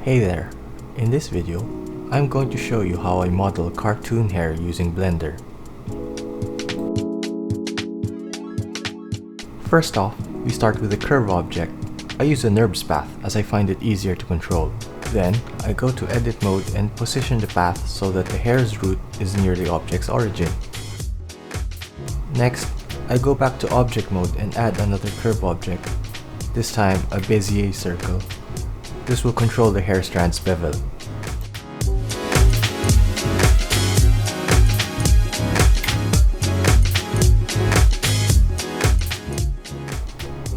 Hey there! In this video, I'm going to show you how I model cartoon hair using Blender. First off, we start with a curve object. I use a NURBS path as I find it easier to control. Then, I go to edit mode and position the path so that the hair's root is near the object's origin. Next, I go back to object mode and add another curve object, this time a Bezier circle. This will control the hair strand's bevel.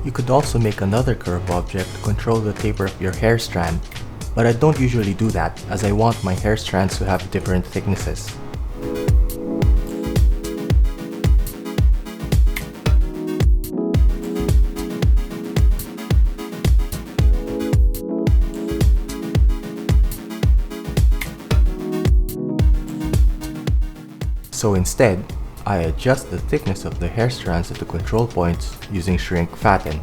You could also make another curve object to control the taper of your hair strand, but I don't usually do that as I want my hair strands to have different thicknesses. So instead, I adjust the thickness of the hair strands at the control points using Shrink Fatten.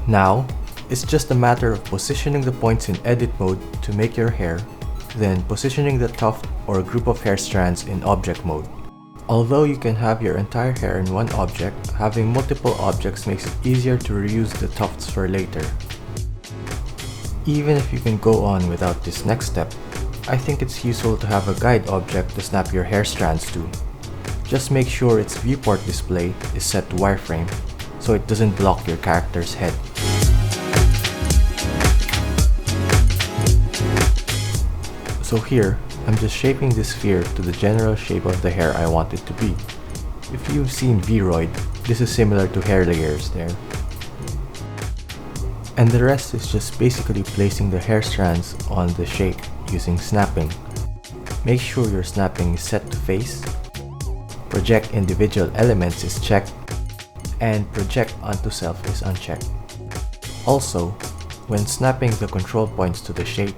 Now, it's just a matter of positioning the points in edit mode to make your hair, then positioning the tuft or group of hair strands in object mode. Although you can have your entire hair in one object, having multiple objects makes it easier to reuse the tufts for later. Even if you can go on without this next step, I think it's useful to have a guide object to snap your hair strands to. Just make sure its viewport display is set to wireframe, so it doesn't block your character's head. So here, I'm just shaping this sphere to the general shape of the hair I want it to be. If you've seen Vroid, this is similar to hair layers there. And the rest is just basically placing the hair strands on the shape using snapping. Make sure your snapping is set to face, project individual elements is checked, and project onto self is unchecked. Also, when snapping the control points to the shape,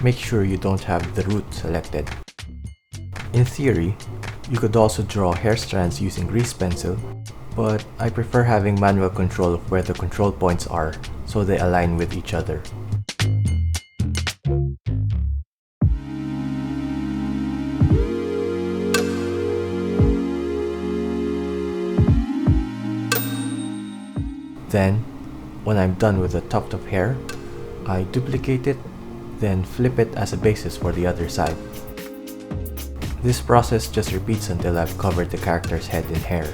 make sure you don't have the root selected. In theory, you could also draw hair strands using grease pencil, but I prefer having manual control of where the control points are so they align with each other. Then, when I'm done with the tuft of hair, I duplicate it, then flip it as a basis for the other side. This process just repeats until I've covered the character's head in hair.